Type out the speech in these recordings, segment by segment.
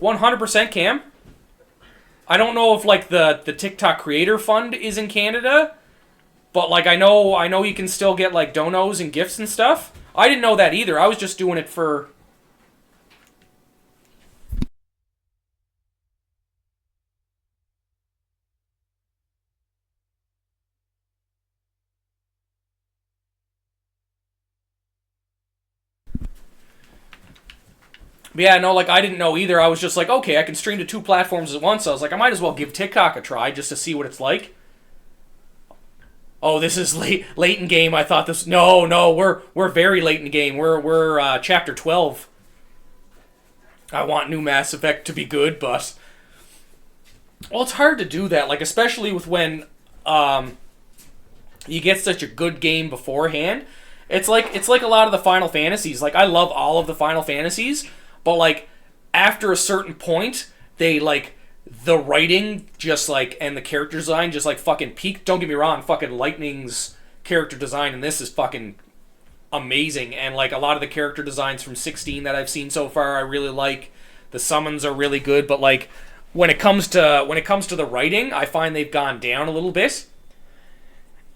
100% Cam. I don't know if like the TikTok Creator Fund is in Canada, but like I know you can still get like donos and gifts and stuff. I didn't know that either. I was just doing it for. But yeah, no, like I didn't know either. I was just like, okay, I can stream to 2 platforms at once. So I was like, I might as well give TikTok a try just to see what it's like. Oh, this is late in game. I thought this. No, we're very late in the game. We're chapter 12. I want new Mass Effect to be good, but well, it's hard to do that. Like especially with when you get such a good game beforehand. It's like a lot of the Final Fantasies. Like I love all of the Final Fantasies, but like after a certain point, they like the writing just like and the character design just like fucking peaked. Don't get me wrong, fucking Lightning's character design in this is fucking amazing, and like a lot of the character designs from 16 that I've seen so far I really like. The summons are really good, but like when it comes to the writing, I find they've gone down a little bit.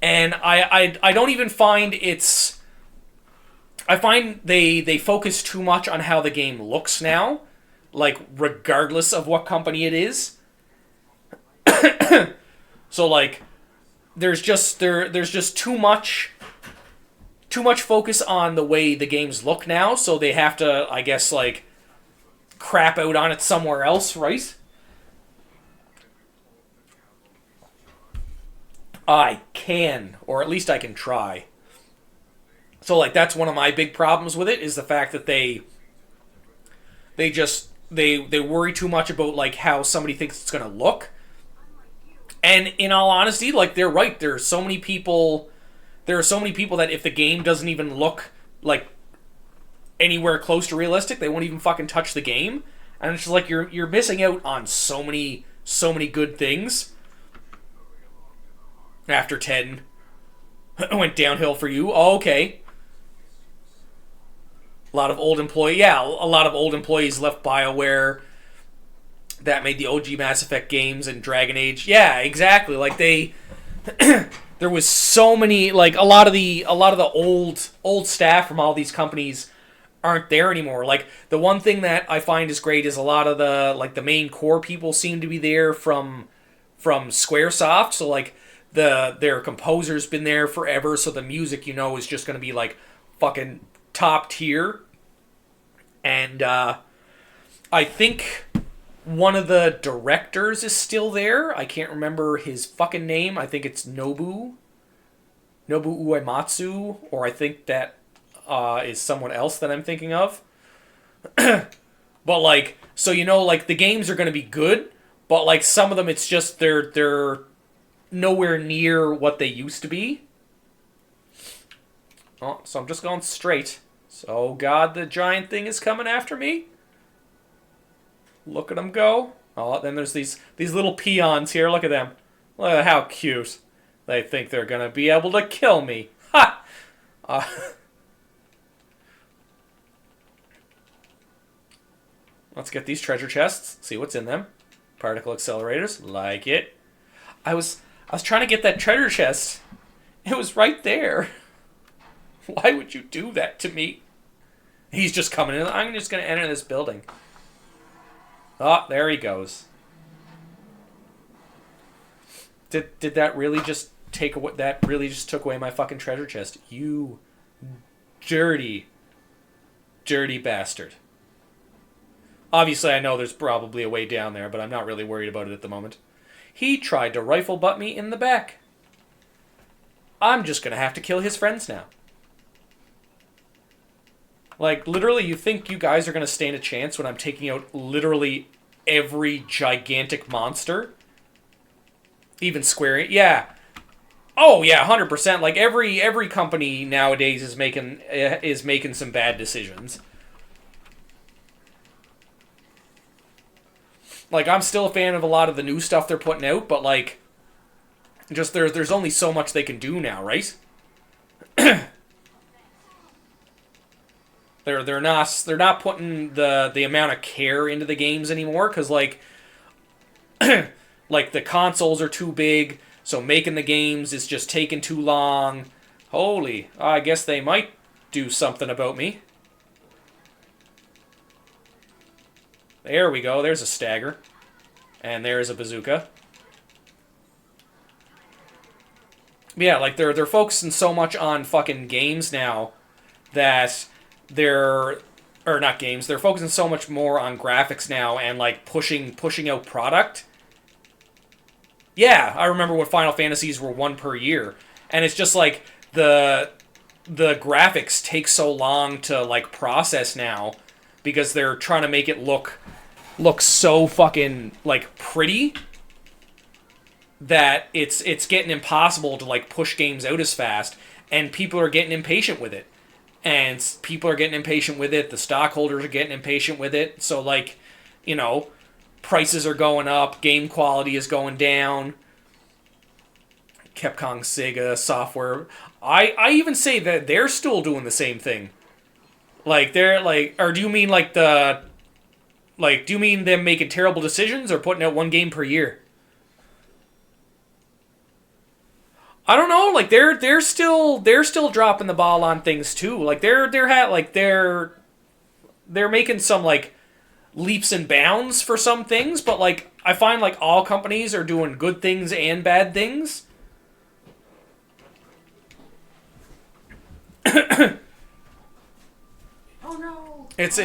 And I don't even find it's I find they focus too much on how the game looks now, like regardless of what company it is. So like there's just too much focus on the way the games look now, so they have to, I guess, like crap out on it somewhere else, right? I can, or at least I can try. So like that's one of my big problems with it is the fact that they worry too much about like how somebody thinks it's gonna look. And in all honesty, like they're right. There are so many people that if the game doesn't even look like anywhere close to realistic, they won't even fucking touch the game. And it's just like you're missing out on so many good things. After 10 went downhill for you. Oh, okay. A lot of old employees left BioWare that made the OG Mass Effect games and Dragon Age. Yeah, exactly. Like they there was so many, like a lot of the old staff from all these companies aren't there anymore. Like the one thing that I find is great is a lot of the main core people seem to be there from Squaresoft. So like their composer's been there forever, so the music is just going to be like fucking top tier. And I think one of the directors is still there. I can't remember his fucking name. I think it's Nobu Uematsu, or I think that is someone else that I'm thinking of. But like, so like the games are going to be good, but like some of them it's just they're nowhere near what they used to be. Oh, so I'm just going straight. So, God, the giant thing is coming after me. Look at them go. Oh, then there's these little peons here. Look at them. Look at how cute. They think they're going to be able to kill me. Ha! Let's get these treasure chests. See what's in them. Particle accelerators. Like it. I was trying to get that treasure chest. It was right there. Why would you do that to me? He's just coming in. I'm just going to enter this building. Oh, there he goes. Did that really just take away? That really just took away my fucking treasure chest. You dirty, dirty bastard. Obviously, I know there's probably a way down there, but I'm not really worried about it at the moment. He tried to rifle butt me in the back. I'm just going to have to kill his friends now. Like, literally, you think you guys are going to stand a chance when I'm taking out literally every gigantic monster? Even Square... Yeah. Oh, yeah, 100%. Like, every company nowadays is making some bad decisions. Like, I'm still a fan of a lot of the new stuff they're putting out, but, like, just there's only so much they can do now, right? They're not putting the amount of care into the games anymore because like like the consoles are too big, so making the games is just taking too long. Holy, I guess they might do something about me. There we go. There's a stagger, and there's a bazooka. Yeah, like they're focusing so much on fucking games now that they're or not games. They're focusing so much more on graphics now and like pushing out product. Yeah, I remember when Final Fantasies were one per year, and it's just like the graphics take so long to like process now because they're trying to make it look so fucking like pretty that it's getting impossible to like push games out as fast, and people are getting impatient with it. And people are getting impatient with it, the stockholders are getting impatient with it, so like, you know, prices are going up, game quality is going down. Capcom, Sega, software. I even say that they're still doing the same thing. Like they're like, or do you mean like do you mean them making terrible decisions or putting out one game per year? I don't know. Like they're still dropping the ball on things too. Like they're making some like leaps and bounds for some things, but like I find like all companies are doing good things and bad things. Oh no! It's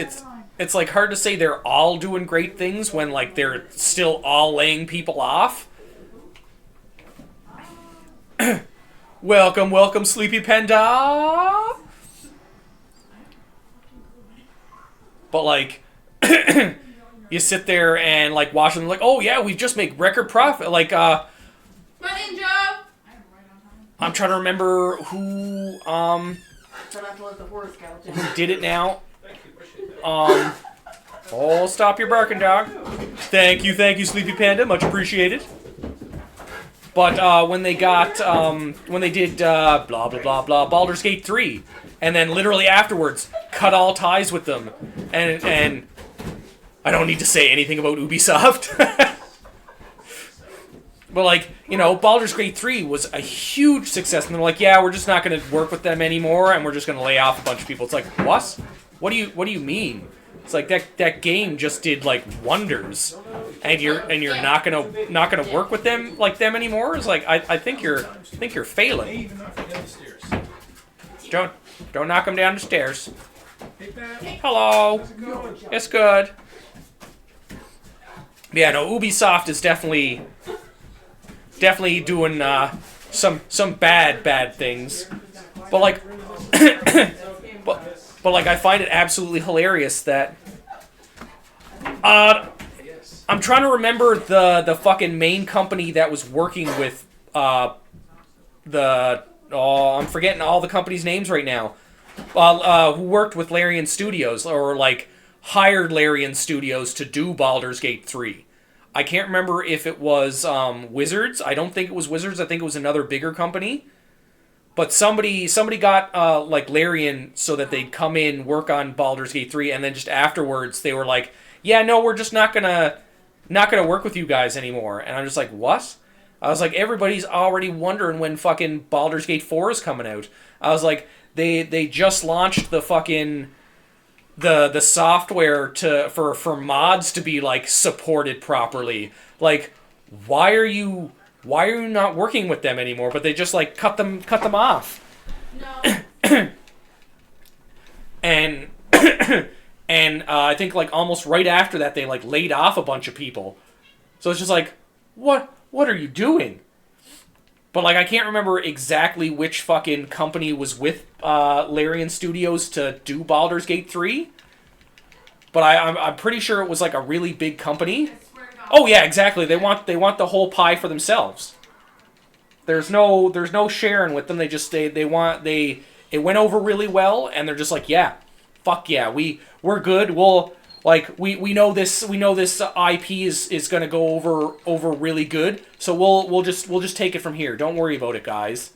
like hard to say they're all doing great things when like they're still all laying people off. Welcome, Sleepy Panda. But like, you sit there and like watch them like, oh yeah, we just make record profit. Like, My ninja! I'm trying to remember who Try not to let the horse skeleton. who did it now. Oh, stop your barking, dog. Thank you, Sleepy Panda, much appreciated. But when they did blah blah blah blah Baldur's Gate 3, and then literally afterwards cut all ties with them, and I don't need to say anything about Ubisoft. But like, you know, Baldur's Gate 3 was a huge success, and they're like, yeah, we're just not going to work with them anymore, and we're just going to lay off a bunch of people. It's like, what? What do you mean? It's like that game just did like wonders, and you're not gonna work with them anymore. It's like I think you're failing. Don't knock them down the stairs. Hello, it's good. Yeah, no, Ubisoft is definitely doing some bad things, but like, but like I find it absolutely hilarious that I'm trying to remember the fucking main company that was working with I'm forgetting all the companies' names right now. Who worked with Larian Studios or like hired Larian Studios to do Baldur's Gate 3. I can't remember if it was Wizards. I don't think it was Wizards. I think it was another bigger company. But somebody got like Larian so that they'd come in, work on Baldur's Gate 3, and then just afterwards they were like, yeah, no, we're just not gonna work with you guys anymore. And I'm just like, what? I was like, everybody's already wondering when fucking Baldur's Gate 4 is coming out. I was like, they just launched the fucking the software for mods to be like supported properly. Like, why are you not working with them anymore? But they just like cut them off. No. And and I think like almost right after that they like laid off a bunch of people. So it's just like, what are you doing? But like I can't remember exactly which fucking company was with Larian Studios to do Baldur's Gate 3. But I'm pretty sure it was like a really big company. Oh yeah, exactly. They want the whole pie for themselves. There's no sharing with them. They just it went over really well, and they're just like, yeah, fuck yeah, we're good. We'll like we know this IP is gonna go over really good. So we'll just take it from here. Don't worry about it, guys.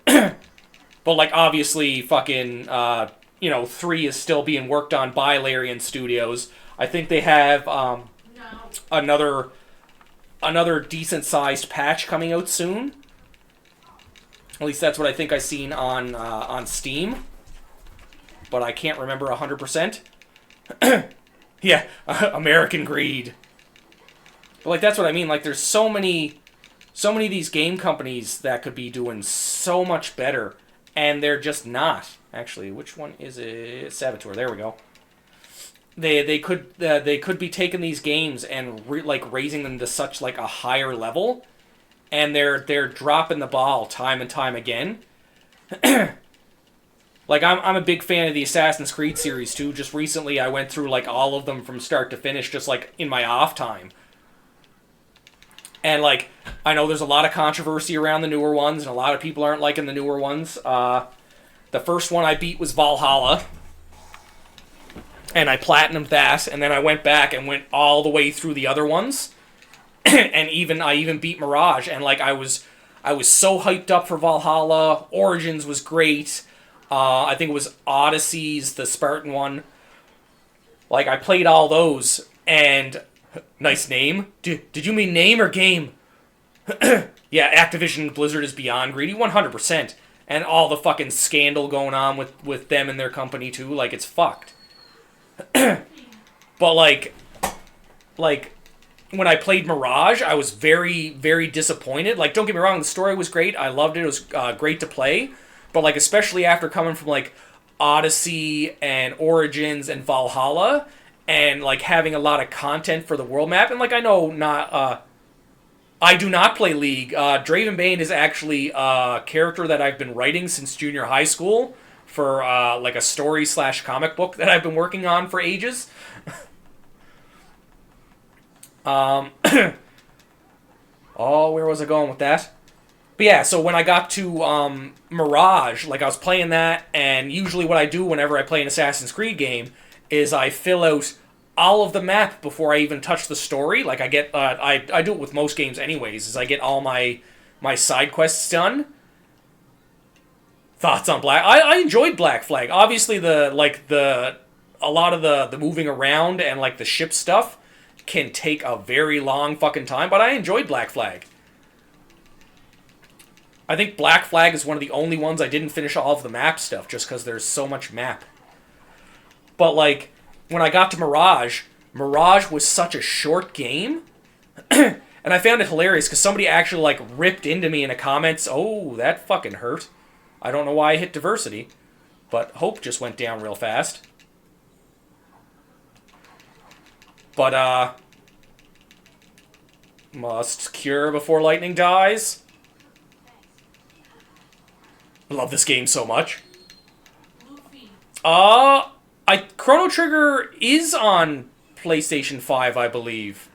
But like obviously fucking 3 is still being worked on by Larian Studios. I think they have No. another decent-sized patch coming out soon. At least that's what I think I seen on Steam. But I can't remember 100%. Yeah, American greed. But like that's what I mean. Like there's so many of these game companies that could be doing so much better, and they're just not. Actually, which one is it? Saboteur. There we go. They could be taking these games and raising them to such like a higher level, and they're dropping the ball time and time again. Like I'm a big fan of the Assassin's Creed series too. Just recently I went through like all of them from start to finish, just like in my off time. And like I know there's a lot of controversy around the newer ones, and a lot of people aren't liking the newer ones. The first one I beat was Valhalla, and I platinumed that, and then I went back and went all the way through the other ones, and I even beat Mirage, and like I was so hyped up for Valhalla. Origins was great. I think it was Odyssey's the Spartan one. Like I played all those, and nice name. Did you mean name or game? Yeah, Activision Blizzard is beyond greedy, 100%. And all the fucking scandal going on with them and their company too, like it's fucked. But like when I played Mirage, I was very, very disappointed. Like don't get me wrong, the story was great. I loved it. It was great to play. But like especially after coming from like Odyssey and Origins and Valhalla, and like having a lot of content for the world map, and like I know not I do not play League. Dravenbane is actually a character that I've been writing since junior high school for like a story/comic book that I've been working on for ages. Oh, where was I going with that? But yeah, so when I got to Mirage, like I was playing that, and usually what I do whenever I play an Assassin's Creed game is I fill out all of the map before I even touch the story. Like I get, I do it with most games anyways, is I get all my side quests done. Thoughts on Black? I enjoyed Black Flag. Obviously a lot of the moving around and like the ship stuff can take a very long fucking time, but I enjoyed Black Flag. I think Black Flag is one of the only ones I didn't finish all of the map stuff just because there's so much map. But like when I got to Mirage was such a short game. And I found it hilarious because somebody actually like ripped into me in the comments. Oh, that fucking hurt. I don't know why I hit diversity, but hope just went down real fast. But must cure before lightning dies. I love this game so much. Luffy. Chrono Trigger is on PlayStation 5, I believe.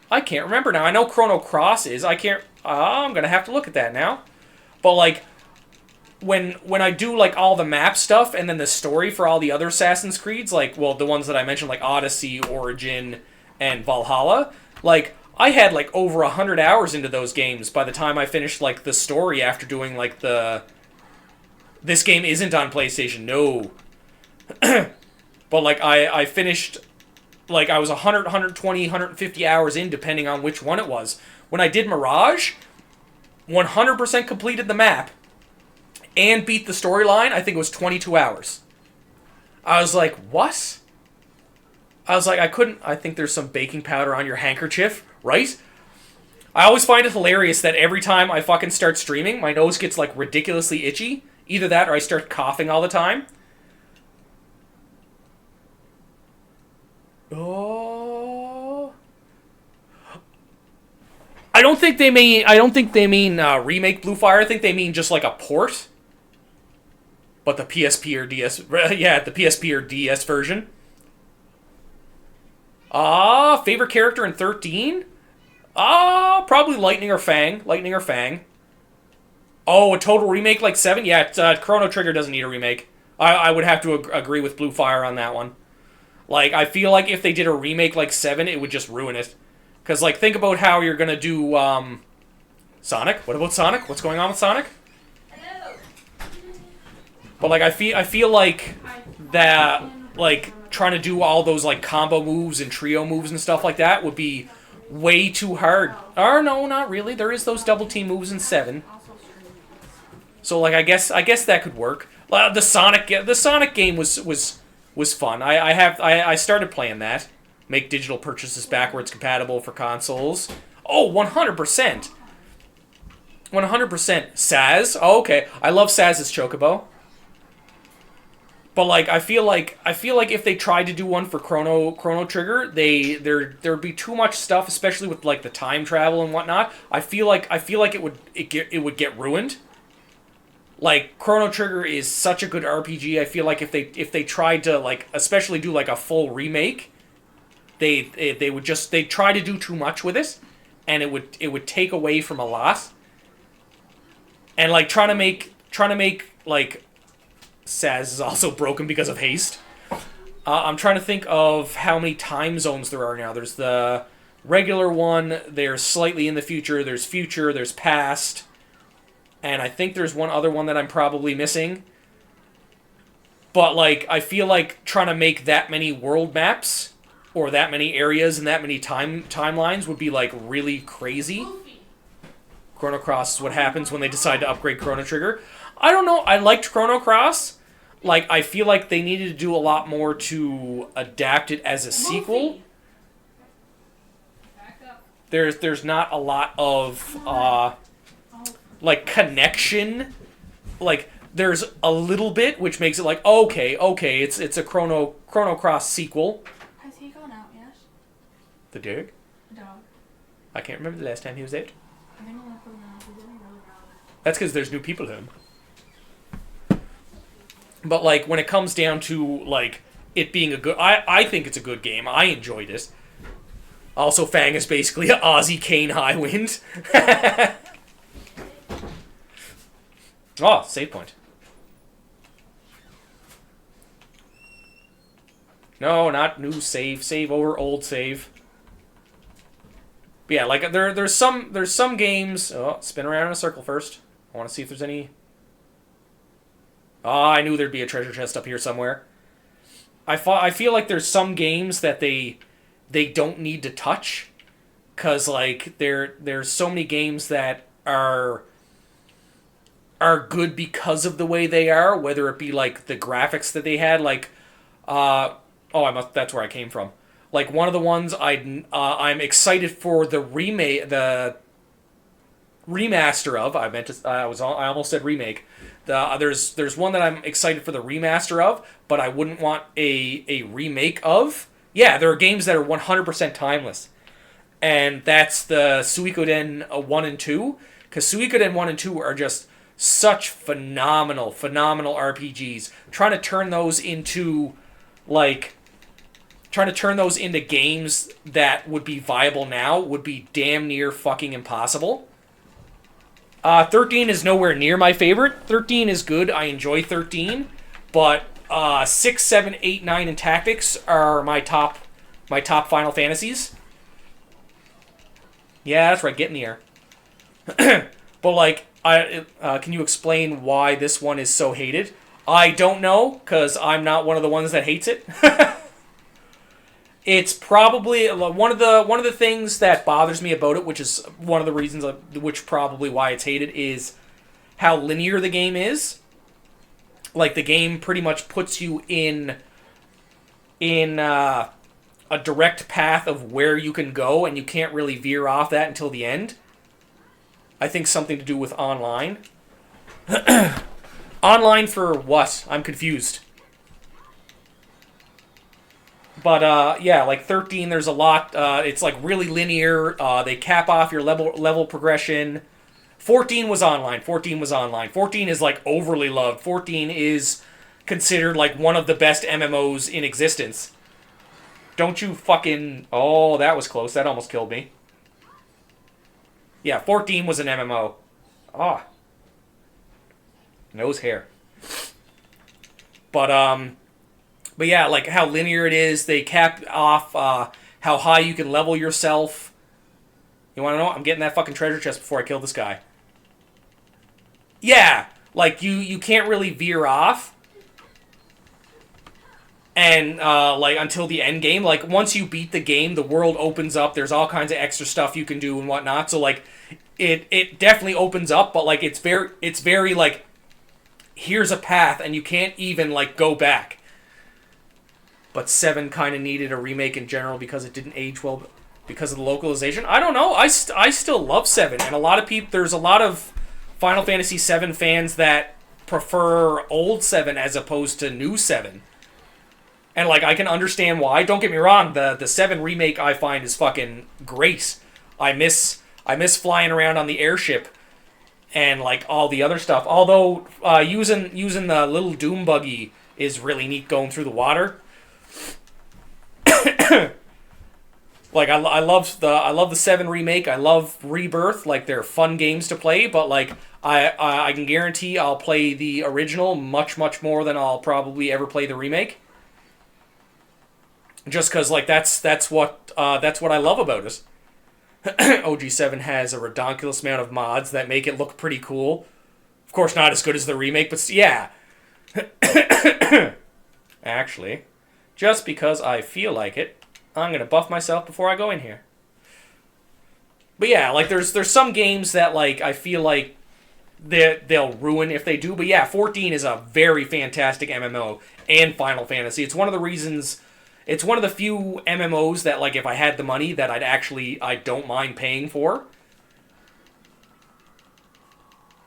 I can't remember now. I know Chrono Cross is. I can't. I'm gonna have to look at that now. But like, when I do like all the map stuff and then the story for all the other Assassin's Creeds, like the ones that I mentioned, like Odyssey, Origin, and Valhalla, like I had like over 100 hours into those games by the time I finished like the story after doing like this game isn't on PlayStation, no. But like I finished, like I was 100, 120, 150 hours in depending on which one it was. When I did Mirage, 100% completed the map and beat the storyline. I think it was 22 hours. I was like, what? I was like, I think there's some baking powder on your handkerchief, right? I always find it hilarious that every time I fucking start streaming, my nose gets like ridiculously itchy. Either that or I start coughing all the time. Oh. I don't think they mean remake Blue Fire. I think they mean just like a port. But the PSP or DS, yeah, the PSP or DS version. Favorite character in 13? Probably Lightning or Fang. Lightning or Fang. Oh, a total remake like 7? Yeah, Chrono Trigger doesn't need a remake. I would have to agree with Blue Fire on that one. Like, I feel like if they did a remake like 7, it would just ruin it. Because, like, think about how you're gonna do, Sonic? What about Sonic? What's going on with Sonic? Hello. But like I feel like that like trying to do all those like combo moves and trio moves and stuff like that would be way too hard. Or no, not really. There is those double team moves in 7. So like I guess that could work. The Sonic game was fun. I started playing that. Make digital purchases backwards compatible for consoles. Oh, 100%. 100%. Saz. Oh, okay. I love Saz's Chocobo. But like I feel like if they tried to do one for Chrono Trigger, there'd be too much stuff, especially with like the time travel and whatnot. I feel like it would get ruined. Like Chrono Trigger is such a good RPG. I feel like if they tried to like especially do like a full remake, they'd try to do too much with it, and it would take away from a lot. And like trying to make like Saz is also broken because of haste. I'm trying to think of how many time zones there are now. There's the regular one, there's slightly in the future, there's past, and I think there's one other one that I'm probably missing. But like I feel like trying to make that many world maps or that many areas and that many timelines would be like really crazy. Chrono Cross is what happens when they decide to upgrade Chrono Trigger. I don't know. I liked Chrono Cross. Like, I feel like they needed to do a lot more to adapt it as a sequel. There's not a lot of, like, connection. Like, there's a little bit, which makes it like, okay, it's a Chrono Cross sequel. Has he gone out yet? The Derek? The dog. I can't remember the last time he was out. I think I'll put him out. He's really loud. That's because there's new people to him. But, like, when it comes down to, like, it being a good... I think it's a good game. I enjoyed it. Also, Fang is basically an Ozzy Kane Highwind. Oh, save point. No, not new save. Save over old save. But yeah, like, there's some games... Oh, spin around in a circle first. I want to see if there's any... Oh, I knew there'd be a treasure chest up here somewhere. I feel like there's some games that they don't need to touch, cause like there's so many games that are good because of the way they are, whether it be like the graphics that they had, like that's where I came from. Like one of the ones I'm excited for the remaster of. I almost said remake. There's one that I'm excited for the remaster of, but I wouldn't want a remake of. Yeah, there are games that are 100% timeless. And that's the Suikoden 1 and 2. Because Suikoden 1 and 2 are just such phenomenal RPGs. Trying to turn those into games that would be viable now would be damn near fucking impossible. 13 is nowhere near my favorite. 13 is good. I enjoy 13. But 6, 7, 8, 9, and Tactics are my top Final Fantasies. Yeah, that's right. Get in the air. But like, can you explain why this one is so hated? I don't know, because I'm not one of the ones that hates it. It's probably one of the things that bothers me about it, which is one of the reasons which probably why it's hated, is how linear the game is. Like the game pretty much puts you in a direct path of where you can go, and you can't really veer off that until the end. I think something to do with online. Online for what? I'm confused. But, yeah, like 13, there's a lot. It's, like, really linear. They cap off your level progression. 14 was online. 14 is, like, overly loved. 14 is considered, like, one of the best MMOs in existence. Don't you fucking... Oh, that was close. That almost killed me. Yeah, 14 was an MMO. Ah. Nose hair. But yeah, like how linear it is. They cap off how high you can level yourself. You want to know? I'm getting that fucking treasure chest before I kill this guy. Yeah, Like, you can't really veer off. And, like, until the end game. Like, once you beat the game, the world opens up. There's all kinds of extra stuff you can do and whatnot. So, like, it definitely opens up. But, like, it's very, like, here's a path. And you can't even, like, go back. But 7 kind of needed a remake in general because it didn't age well because of the localization. I don't know. I still love 7. And a lot of people... There's a lot of Final Fantasy 7 fans that prefer old 7 as opposed to new 7. And, like, I can understand why. Don't get me wrong, the 7 remake I find is fucking great. I miss flying around on the airship and, like, all the other stuff. Although, using the little Doom buggy is really neat going through the water. Like, I love the 7 remake. I love Rebirth. Like, they're fun games to play, but, like, I can guarantee I'll play the original much, much more than I'll probably ever play the remake. Just because, like, that's what I love about it. OG7 has a redonkulous amount of mods that make it look pretty cool. Of course, not as good as the remake, but yeah. Actually, just because I feel like it, I'm gonna buff myself before I go in here. But yeah, like, there's some games that, like, I feel like they'll ruin if they do. But yeah, 14 is a very fantastic MMO and Final Fantasy. It's one of the reasons... It's one of the few MMOs that, like, if I had the money, that I don't mind paying for.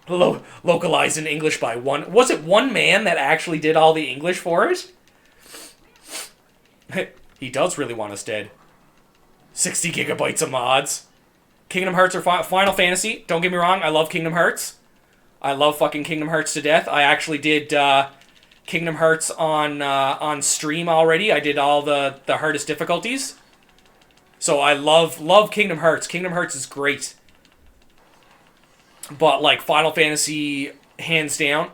Localized in English by one... Was it one man that actually did all the English for it? He does really want us dead. 60 gigabytes of mods. Kingdom Hearts or Final Fantasy. Don't get me wrong, I love Kingdom Hearts. I love fucking Kingdom Hearts to death. I actually did... Kingdom Hearts on stream already. I did all the hardest difficulties. So I love Kingdom Hearts. Kingdom Hearts is great. But, like, Final Fantasy, hands down.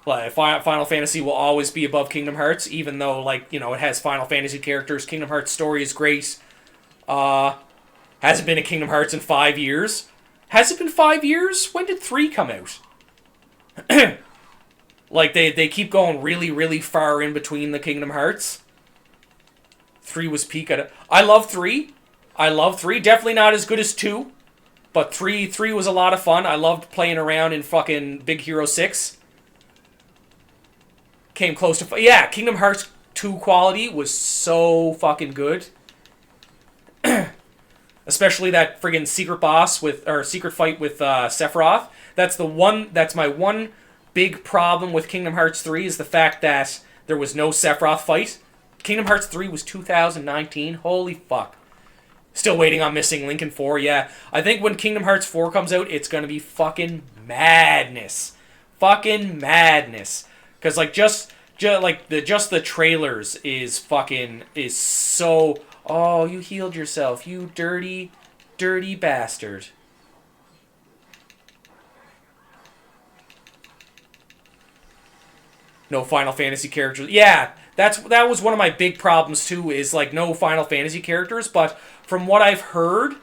Like, Final Fantasy will always be above Kingdom Hearts, even though, like, you know, it has Final Fantasy characters. Kingdom Hearts story is great. Hasn't been a Kingdom Hearts in 5 years. Has it been 5 years? When did 3 come out? Like, they keep going really, really far in between the Kingdom Hearts. 3 was peak at it. I love 3. Definitely not as good as 2. But 3 was a lot of fun. I loved playing around in fucking Big Hero 6. Came close to... Yeah, Kingdom Hearts 2 quality was so fucking good. Especially that friggin' secret boss secret fight with Sephiroth. That's my one big problem with Kingdom Hearts 3 is the fact that there was no Sephiroth fight. Kingdom Hearts 3 was 2019. Holy fuck. Still waiting on Missing Link in 4, yeah. I think when Kingdom Hearts 4 comes out, it's gonna be fucking madness. Fucking madness. Because, like, just the trailers is so... Oh, you healed yourself, you dirty, dirty bastard. No Final Fantasy characters. Yeah, that was one of my big problems too, is, like, no Final Fantasy characters, but from what I've heard,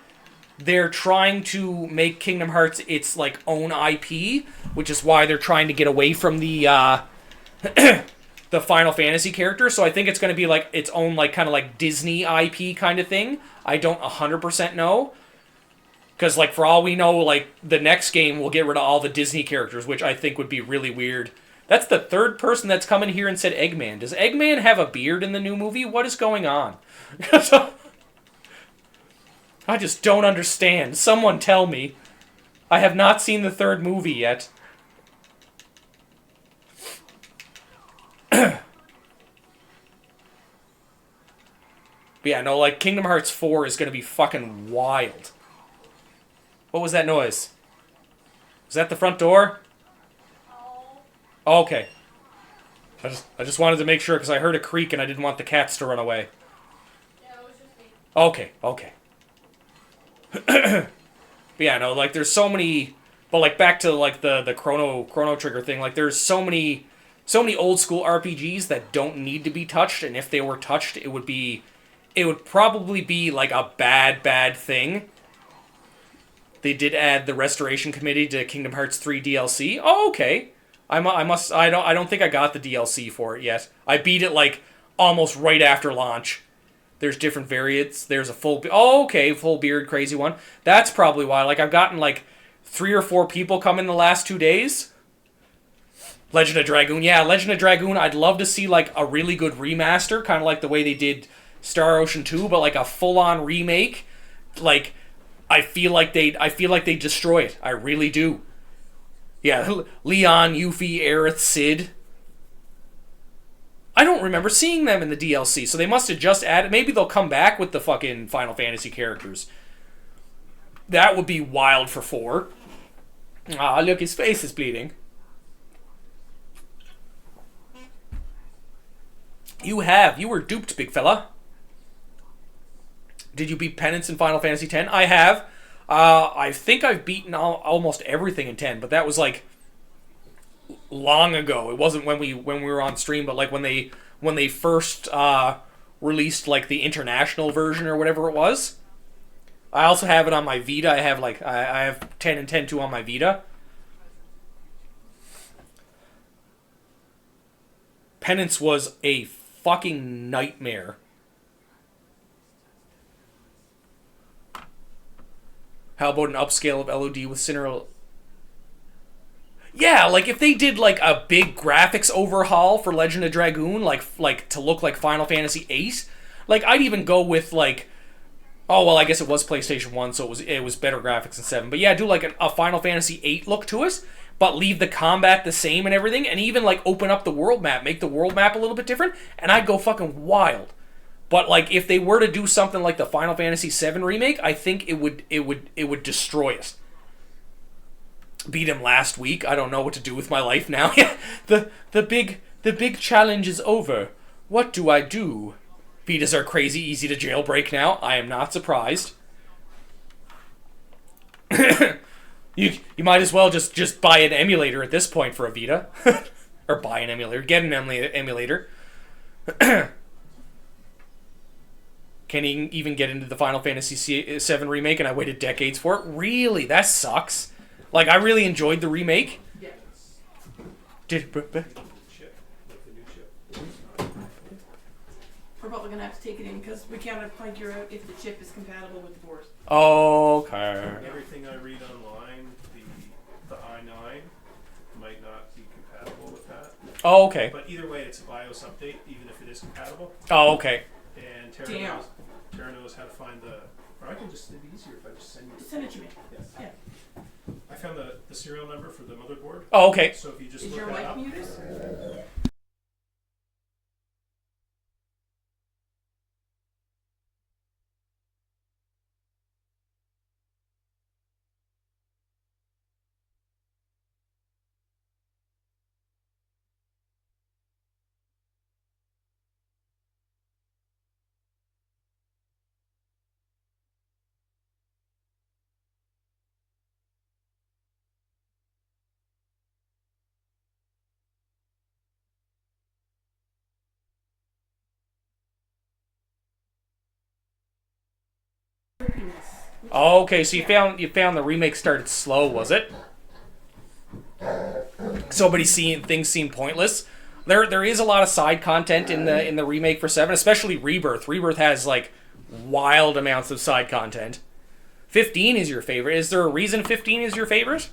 they're trying to make Kingdom Hearts its, like, own IP, which is why they're trying to get away from the the Final Fantasy character. So I think it's going to be, like, its own, like, kind of like Disney IP kind of thing. I don't 100% know. Because, like, for all we know, like, the next game will get rid of all the Disney characters, which I think would be really weird. That's the third person that's come in here and said Eggman. Does Eggman have a beard in the new movie? What is going on? I just don't understand. Someone tell me. I have not seen the third movie yet. But yeah, no, like, Kingdom Hearts 4 is going to be fucking wild. What was that noise? Was that the front door? Oh, okay. I just wanted to make sure, because I heard a creak and I didn't want the cats to run away. Yeah, it was just me. Okay. But yeah, no, like, there's so many... But, like, back to, like, the Chrono Trigger thing, like, there's so many old school RPGs that don't need to be touched, and if they were touched, it would probably be, like, a bad thing. They did add the Restoration Committee to Kingdom Hearts 3 DLC. Oh, okay. I don't think I got the DLC for it yet. I beat it like almost right after launch. There's different variants. There's a full beard crazy one. That's probably why. Like I've gotten like 3 or 4 people come in the last 2 days. Legend of Dragoon. Yeah, Legend of Dragoon. I'd love to see like a really good remaster, kind of like the way they did Star Ocean 2, but like a full-on remake. Like I feel like they destroy it. I really do. Yeah, Leon, Yuffie, Aerith, Cid. I don't remember seeing them in the DLC, so they must have just added... Maybe they'll come back with the fucking Final Fantasy characters. That would be wild for 4. Ah, look, his face is bleeding. You were duped, big fella. Did you beat Penance in Final Fantasy X? I have. I think I've beaten almost everything in 10, but that was like long ago. It wasn't when we were on stream, but like when they first released like the international version or whatever it was. I also have it on my Vita. I have 10 and 10-2 on my Vita. Penance was a fucking nightmare. How about an upscale of LOD with Cinderella? Yeah, like if they did like a big graphics overhaul for Legend of Dragoon, like to look like Final Fantasy VIII, like I'd even go with like, oh well, I guess it was PlayStation 1, so it was better graphics than 7. But yeah, do like a Final Fantasy VIII look to it, but leave the combat the same and everything, and even like open up the world map, make the world map a little bit different, and I'd go fucking wild. But like if they were to do something like the Final Fantasy VII remake, I think it would destroy it. Beat him last week. I don't know what to do with my life now. the big challenge is over. What do I do? Betas are crazy easy to jailbreak now. I am not surprised. You might as well just buy an emulator at this point for a Vita. Or buy an emulator. Get an emulator. Can't even get into the Final Fantasy VII remake, and I waited decades for it. Really? That sucks. Like, I really enjoyed the remake. Yeah. We're probably going to have to take it in because we can't figure out if the chip is compatible with the board. Okay. Everything I read online, the i9 might not be compatible with that. Oh, okay. But either way, it's a BIOS update, even if it is compatible. Oh, okay. And Damn. Tara knows how to find the... Or I can just... It'd be easier if I just send you... Just send it to me. Yes. Yeah. I found the serial number for the motherboard. Oh, okay. So if you just Is look your that mic up... muted? Oh, okay. So you found the remake started slow, was it? Things seem pointless. There is a lot of side content in the remake for 7, especially Rebirth. Rebirth has like wild amounts of side content. 15 is your favorite. Is there a reason 15 is your favorite?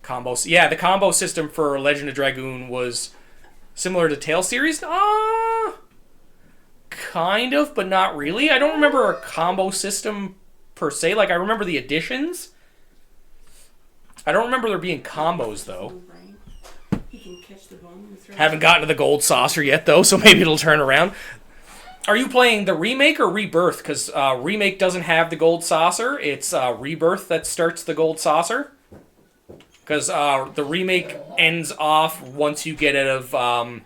Combos. Yeah, the combo system for Legend of Dragoon was similar to Tales series. Kind of, but not really. I don't remember a combo system per se. Like, I remember the additions. I don't remember there being combos, though. He can catch the bone and throw it. Haven't gotten to the gold saucer yet, though, so maybe it'll turn around. Are you playing the remake or Rebirth? Because remake doesn't have the gold saucer. It's Rebirth that starts the gold saucer. Because the remake ends off once you get out of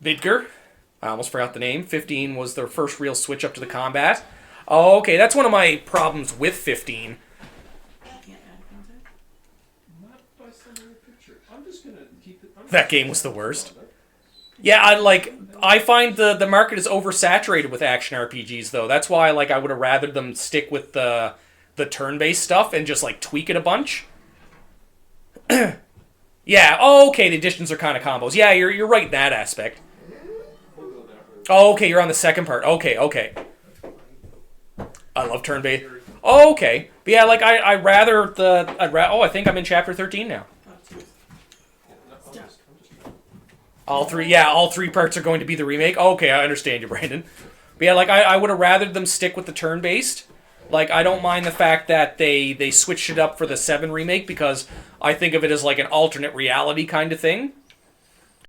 Vidgar. I almost forgot the name. 15 was their first real switch up to the combat. Oh, okay, that's one of my problems with 15. Can't add content. Not by sending a picture. I'm just gonna keep it... That game was the worst. Yeah, I find the market is oversaturated with action RPGs, though. That's why I would have rather them stick with the the turn-based stuff and just like tweak it a bunch. Yeah. Oh, okay. The additions are kind of combos. Yeah, you're right in that aspect. Oh, okay. You're on the second part. Okay. I love turn-based. Oh, okay. But yeah, like I think I'm in chapter 13 now. Oh, jeez. Stop. All three parts are going to be the remake. Okay, I understand you, Brandon. But yeah, like I would have rathered them stick with the turn-based. Like, I don't mind the fact that they switched it up for the 7 remake because I think of it as like an alternate reality kind of thing.